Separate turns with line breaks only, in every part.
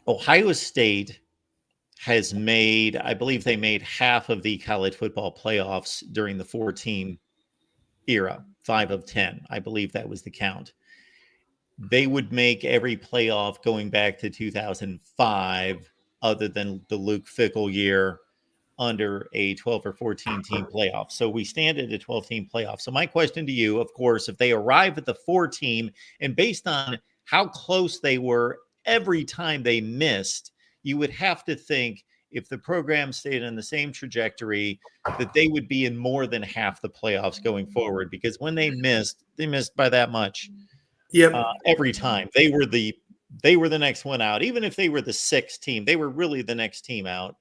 Ohio State has made, I believe they made half of the college football playoffs during the 4-team era, 5 of 10. I believe that was the count. They would make every playoff going back to 2005, other than the Luke Fickell year, under a 12 or 14 team playoff. So we stand at a 12-team playoff. So my question to you, of course, if they arrive at the 4-team, and based on how close they were every time they missed, you would have to think, if the program stayed on the same trajectory, that they would be in more than half the playoffs going forward, because when they missed by that much.
Yep.
Every time they were the next one out. Even if they were the 6th team, they were really the next team out.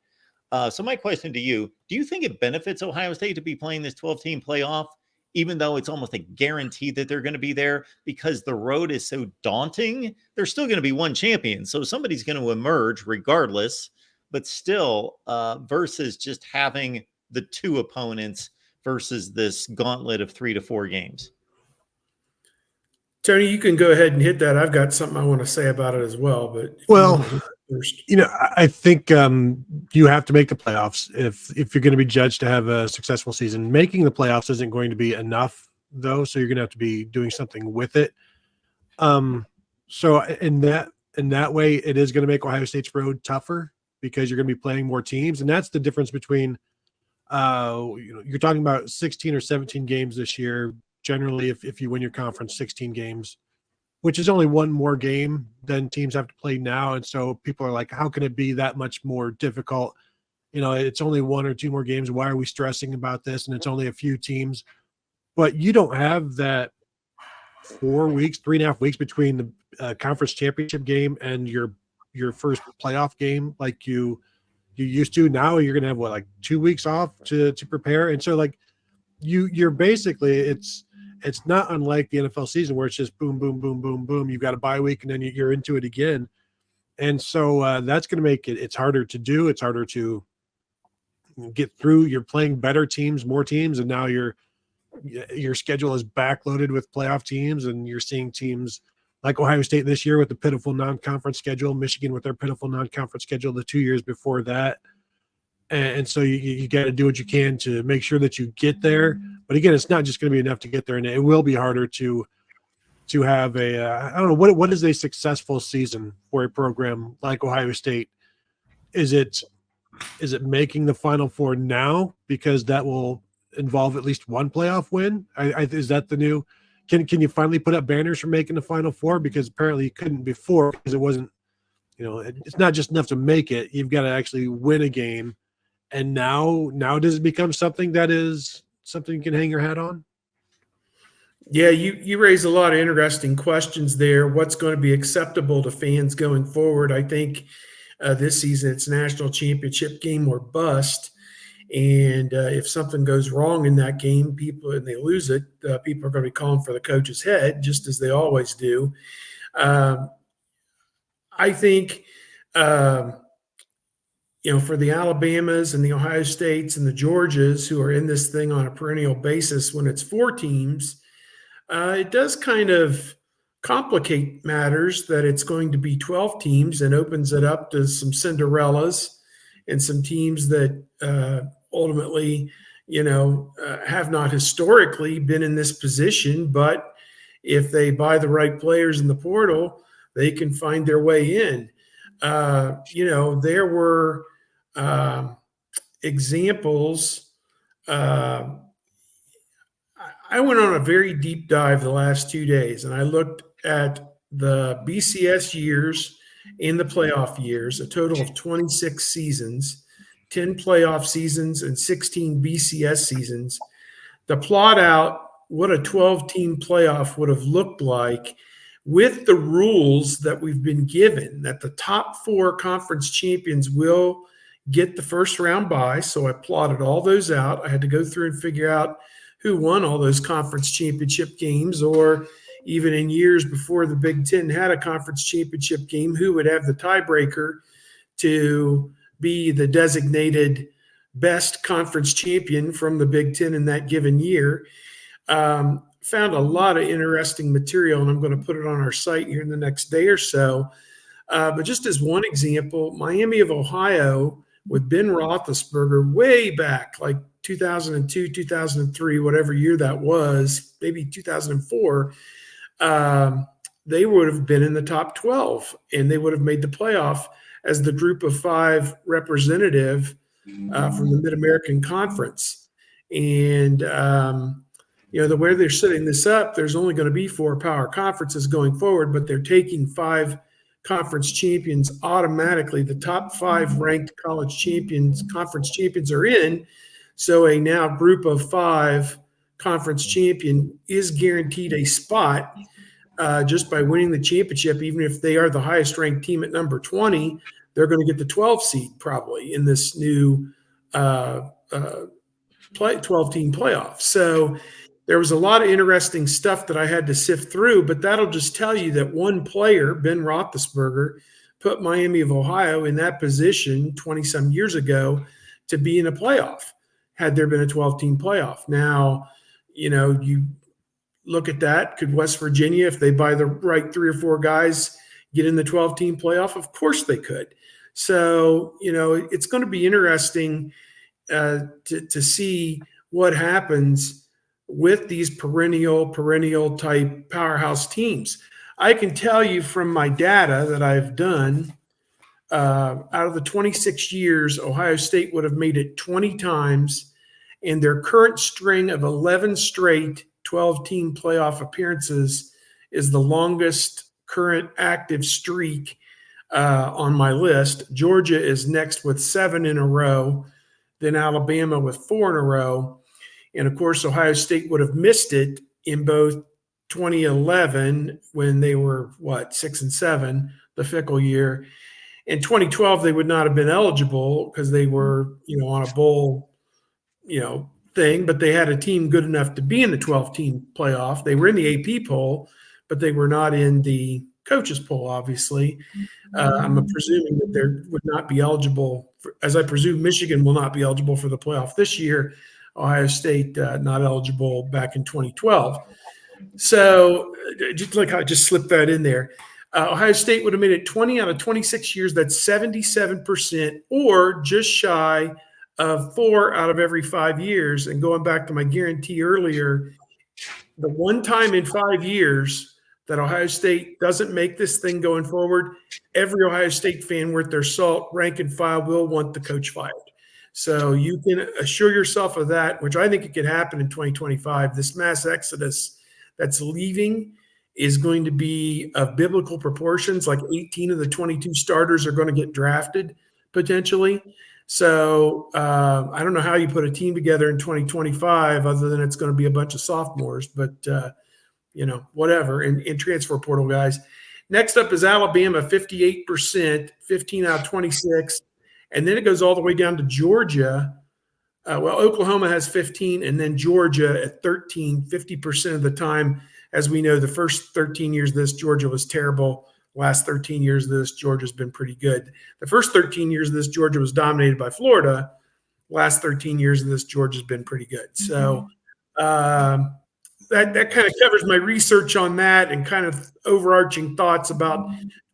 So my question to you, do you think it benefits Ohio State to be playing this 12-team playoff, even though it's almost a guarantee that they're going to be there, because the road is so daunting? There's still going to be one champion, so somebody's going to emerge regardless, but still, versus just having the 2 opponents versus this gauntlet of 3 to 4 games.
Tony, you can go ahead and hit that. I've got something I want to say about it as well. But
first, I think you have to make the playoffs if you're going to be judged to have a successful season. Making the playoffs isn't going to be enough, though, so you're going to have to be doing something with it. So in that way, it is going to make Ohio State's road tougher, because you're going to be playing more teams, and that's the difference between you're talking about 16 or 17 games this year. Generally, if you win your conference, 16 games, which is only one more game than teams have to play now. And so people are like, how can it be that much more difficult? It's only 1 or 2 more games. Why are we stressing about this? And it's only a few teams. But you don't have that 4 weeks, 3.5 weeks between the conference championship game and your first playoff game like you used to. Now you're going to have 2 weeks off to prepare. And so you're basically, it's not unlike the NFL season where it's just boom, boom, boom, boom, boom. You've got a bye week and then you're into it again. And so that's going to make it's harder to do. It's harder to get through. You're playing better teams, more teams, and now your schedule is backloaded with playoff teams, and you're seeing teams like Ohio State this year with the pitiful non-conference schedule, Michigan with their pitiful non-conference schedule the 2 years before that. And so you got to do what you can to make sure that you get there. But again, it's not just going to be enough to get there, and it will be harder to have a I don't know, what is a successful season for a program like Ohio State? Is it making the Final Four now, because that will involve at least one playoff win? Is that the new? Can you finally put up banners for making the Final Four? Because apparently you couldn't before, because it wasn't. It's not just enough to make it. You've got to actually win a game. And now does it become something that is something you can hang your hat on?
Yeah, you raise a lot of interesting questions there. What's going to be acceptable to fans going forward? I think this season it's national championship game or bust. And if something goes wrong in that game, and they lose it, people are going to be calling for the coach's head, just as they always do. I think for the Alabamas and the Ohio States and the Georgias who are in this thing on a perennial basis, when it's 4 teams, it does kind of complicate matters that it's going to be 12 teams, and opens it up to some Cinderellas and some teams that ultimately, have not historically been in this position. But if they buy the right players in the portal, they can find their way in. There were examples. I went on a very deep dive the last 2 days, and I looked at the BCS years and the playoff years, a total of 26 seasons, 10 playoff seasons, and 16 BCS seasons, to plot out what a 12-team playoff would have looked like with the rules that we've been given, that the top 4 conference champions will get the first round bye. So I plotted all those out. I had to go through and figure out who won all those conference championship games, or even in years before the Big Ten had a conference championship game, who would have the tiebreaker to be the designated best conference champion from the Big Ten in that given year. Found a lot of interesting material, and I'm going to put it on our site here in the next day or so, But just as one example, Miami of Ohio with Ben Roethlisberger way back, like 2002, 2003, whatever year that was, maybe 2004, they would have been in the top 12 and they would have made the playoff as the group of 5 representative from the Mid-American Conference. And, the way they're setting this up, there's only going to be 4 power conferences going forward, but they're taking 5 conference champions automatically. The top 5 ranked college champions, conference champions are in. So a now group of 5 conference champion is guaranteed a spot just by winning the championship. Even if they are the highest ranked team at number 20, they're going to get the 12 seed probably in this new 12-team playoff. So there was a lot of interesting stuff that I had to sift through, but that'll just tell you that one player, Ben Roethlisberger, put Miami of Ohio in that position 20-some years ago to be in a playoff, had there been a 12-team playoff. Now, you look at that. Could West Virginia, if they buy the right 3 or 4 guys, get in the 12-team playoff? Of course they could. So, it's going to be interesting to see what happens with these perennial type powerhouse teams. I can tell you from my data that I've done, out of the 26 years, Ohio State would have made it 20 times, and their current string of 11 straight 12-team playoff appearances is the longest current active streak on my list. Georgia is next with 7 in a row, then Alabama with 4 in a row. And of course, Ohio State would have missed it in both 2011 when they were 6 and 7, the fickle year. In 2012, they would not have been eligible because they were, on a bowl, thing, but they had a team good enough to be in the 12-team playoff. They were in the AP poll, but they were not in the coaches poll, obviously. I'm presuming that they would not be eligible, as I presume Michigan will not be eligible for the playoff this year. Ohio State not eligible back in 2012. So just like I just slipped that in there. Ohio State would have made it 20 out of 26 years. That's 77%, or just shy of 4 out of every 5 years. And going back to my guarantee earlier, the one time in 5 years that Ohio State doesn't make this thing going forward, every Ohio State fan worth their salt, rank and file, will want the coach fired. So you can assure yourself of that, which I think it could happen in 2025. This mass exodus that's leaving is going to be of biblical proportions. Like 18 of the 22 starters are going to get drafted potentially. So I don't know how you put a team together in 2025 other than it's going to be a bunch of sophomores, but whatever, and transfer portal guys. Next up is Alabama, 58%, 15 out of 26. And then it goes all the way down to Georgia. Oklahoma has 15, and then Georgia at 13, 50% of the time. As we know, the first 13 years of this, Georgia was terrible. Last 13 years of this, Georgia's been pretty good. The first 13 years of this, Georgia was dominated by Florida. Last 13 years of this, Georgia's been pretty good. So that kind of covers my research on that and kind of overarching thoughts about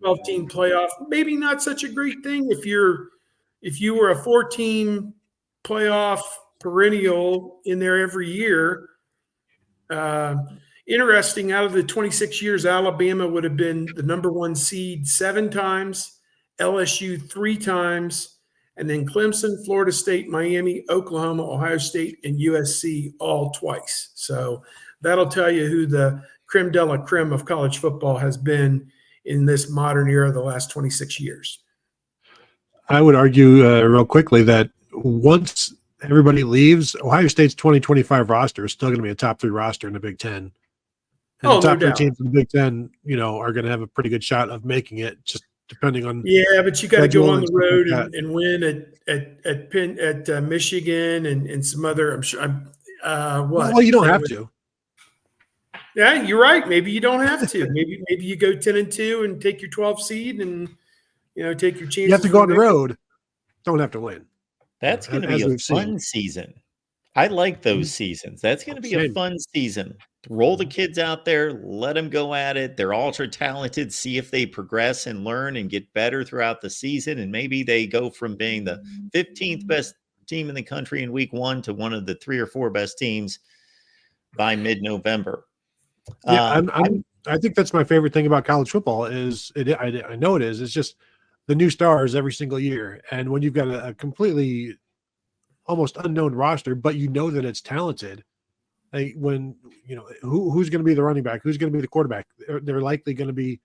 12-team playoff. Maybe not such a great thing if you were a 4-team playoff perennial in there every year. Interesting, out of the 26 years, Alabama would have been the number 1 seed 7 times, LSU 3 times, and then Clemson, Florida State, Miami, Oklahoma, Ohio State, and USC all twice. So that'll tell you who the creme de la creme of college football has been in this modern era of the last 26 years.
I would argue real quickly that once everybody leaves, Ohio State's 2025 roster is still going to be a top 3 roster in the Big Ten. And the top 3 teams in the Big Ten, are going to have a pretty good shot of making it, just depending on.
Yeah, but you got to go on the road and win at Michigan and some other. I'm sure.
Well, you don't have to.
Yeah, you're right. Maybe you don't have to. Maybe you go 10-2 and take your 12 seed and take your chances.
You have to go on the road. Don't have to win.
That's going to be a fun season. I like those seasons. That's going to be a fun season. Roll the kids out there, let them go at it. They're ultra talented. See if they progress and learn and get better throughout the season. And maybe they go from being the 15th best team in the country in week 1 to one of the 3 or 4 best teams by mid-November.
Yeah, I think that's my favorite thing about college football is I know it is. It's just the new stars every single year. And when you've got a completely almost unknown roster, but you know that it's talented, like when who's going to be the running back, who's going to be the quarterback, they're likely going to be,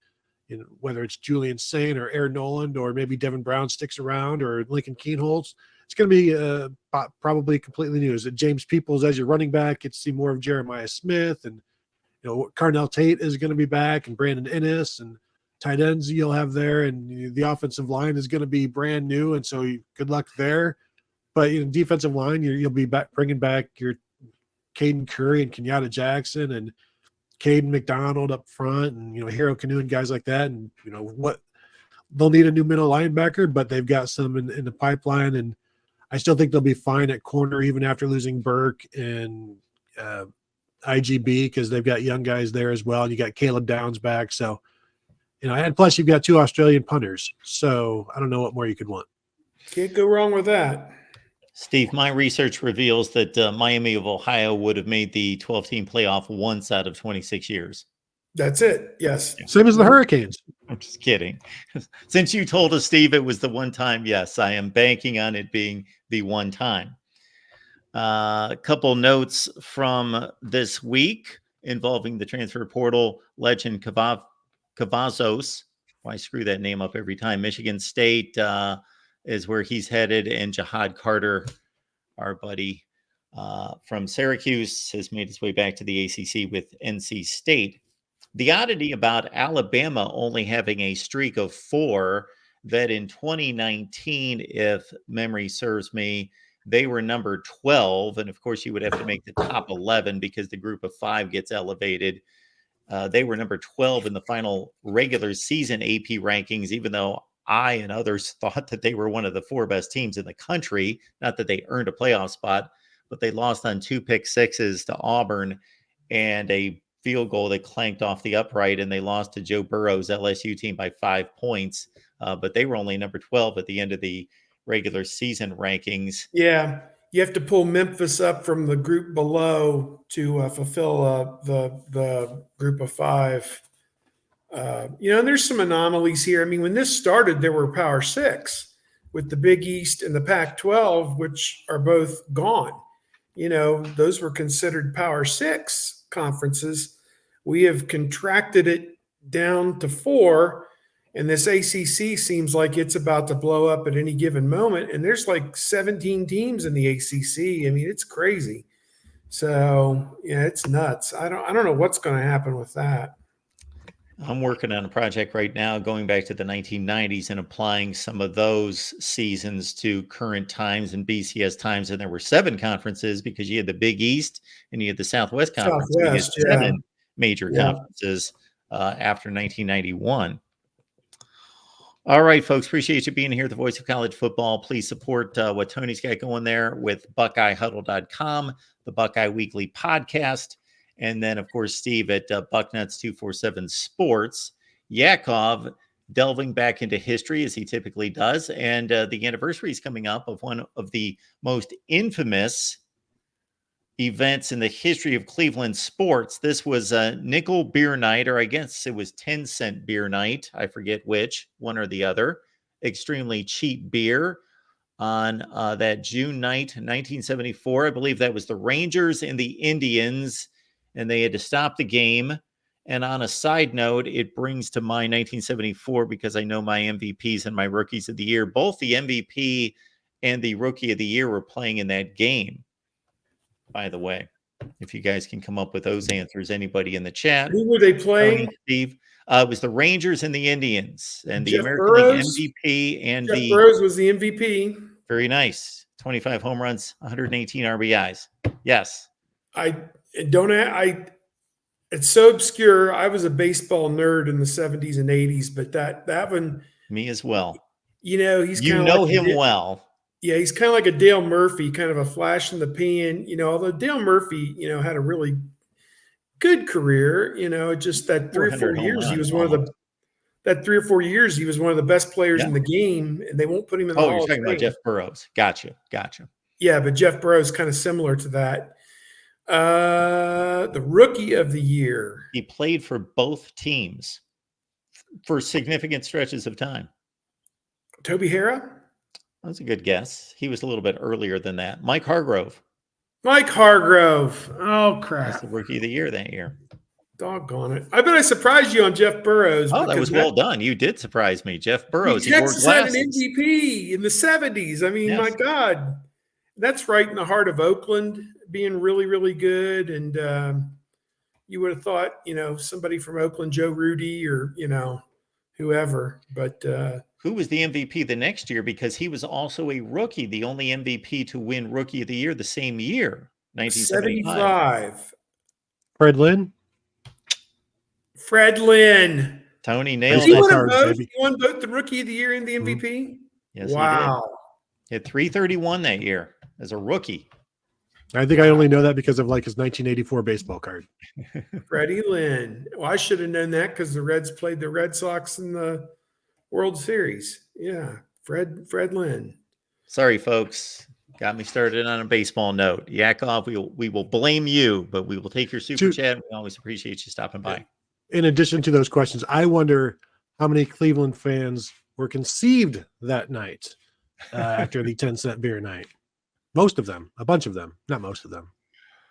whether it's Julian Saint or Aaron Noland or maybe Devin Brown sticks around or Lincoln Keenholz, it's going to be probably completely new. Is it James Peoples as your running back? Get to see more of Jeremiah Smith, and Carnell Tate is going to be back, and Brandon Ennis, and tight ends you'll have there, and the offensive line is going to be brand new, and so good luck there. But defensive line, you'll be bringing back your Caden Curry and Kenyatta Jackson and Caden McDonald up front, and Hero Canoe and guys like that. And what they'll need a new middle linebacker, but they've got some in the pipeline, and I still think they'll be fine at corner even after losing Burke and IGB, because they've got young guys there as well, and you got Caleb Downs back. So and plus you've got 2 Australian punters, so I don't know what more you could want.
Can't go wrong with that.
Steve, my research reveals that Miami of Ohio would have made the 12-team playoff once out of 26 years.
That's it. Yes.
Same as the Hurricanes.
I'm just kidding. Since you told us, Steve, it was the one time, yes, I am banking on it being the one time. A couple notes from this week involving the transfer portal legend Cavazos. Why screw that name up every time? Michigan State is where he's headed, and Jihad Carter, our buddy from Syracuse, has made his way back to the ACC with NC State. The oddity about Alabama only having a streak of 4, that in 2019, if memory serves me, they were number 12. And of course, you would have to make the top 11 because the group of 5 gets elevated. They were number 12 in the final regular season AP rankings, even though I and others thought that they were one of the 4 best teams in the country. Not that they earned a playoff spot, but they lost on 2 pick sixes to Auburn and a field goal that clanked off the upright, and they lost to Joe Burrow's LSU team by 5 points. But they were only number 12 at the end of the regular season rankings.
Yeah, you have to pull Memphis up from the group below to fulfill the group of 5. And there's some anomalies here. I mean, when this started, there were Power 6 with the Big East and the Pac-12, which are both gone. Those were considered Power 6 conferences. We have contracted it down to 4, and this ACC seems like it's about to blow up at any given moment. And there's like 17 teams in the ACC. I mean, it's crazy. So yeah, it's nuts. I don't know what's going to happen with that.
I'm working on a project right now going back to the 1990s and applying some of those seasons to current times and BCS times. And there were 7 conferences because you had the Big East and you had the Southwest Conference.
Southwest,
you had 7 major conferences after 1991. All right, folks, appreciate you being here, the voice of college football. Please support what Tony's got going there with BuckeyeHuddle.com, the Buckeye Weekly podcast. And then, of course, Steve at Bucknuts 247 Sports. Yakov delving back into history as he typically does. And the anniversary is coming up of one of the most infamous events in the history of Cleveland sports. This was a nickel beer night, or I guess it was 10-cent beer night. I forget which, one or the other. Extremely cheap beer on that June night, 1974. I believe that was the Rangers and the Indians, and they had to stop the game. And on a side note, it brings to mind 1974 because I know my MVPs and my rookies of the year. Both the MVP and the rookie of the year were playing in that game, by the way. If you guys can come up with those answers, anybody in the chat.
Who were they playing?
Tony, Steve. It was the Rangers and the Indians, and the
Jeff
American
Burroughs?
League MVP. And
Jeff Burroughs was the MVP.
Very nice. 25 home runs, 118 RBIs. Yes.
It's so obscure. I was a baseball nerd in the 70s and 80s, but that one.
Me as well.
He's
kind of like him well.
Yeah, he's kind of like a Dale Murphy, kind of a flash in the pan. Although Dale Murphy, had a really good career. Just that 3 or 4
400 home
years, he
runs
was one of the
almost.
that 3 or 4 years, he was one of the best players
Yeah.
in the game, and they won't put him in the
Oh, you're
Hall of
talking about
Fame.
Jeff Burrows. Gotcha.
Yeah, but Jeff Burrows kind of similar to that. The Rookie of the Year.
He played for both teams for significant stretches of time.
Toby Harrah?
That's a good guess. He was a little bit earlier than that. Mike Hargrove.
Mike Hargrove. Oh,
That's
crap.
the Rookie of the Year that year.
Doggone it. I bet I surprised you on Jeff Burrows.
Oh, that was well done. You did surprise me. Jeff Burrows. He wore
Texas had an
glasses.
MVP in the 70s. I mean, my
Yes.
God. That's right in the heart of Oakland, being really, really good. And you would have thought, somebody from Oakland, Joe Rudy or, whoever. But
Who was the MVP the next year? Because he was also a rookie, the only MVP to win Rookie of the Year the same year, 1975.
75.
Fred Lynn.
Fred Lynn.
Tony
Did
nailed
he
it.
win them
Cards,
both?
baby.
He won both the Rookie of the Year and the MVP?
Yes, he
Wow.
did. Hit 331 that year as a rookie.
I think I only know that because of like his 1984 baseball card.
Freddie Lynn. Well, I should have known that because the Reds played the Red Sox in the World Series. Yeah, Fred Lynn.
Sorry, folks. Got me started on a baseball note. Yakov, we will blame you, but we will take your super chat. We always appreciate you stopping by.
In addition to those questions, I wonder how many Cleveland fans were conceived that night after the 10-cent beer night. Most of them, a bunch of them, not most of them.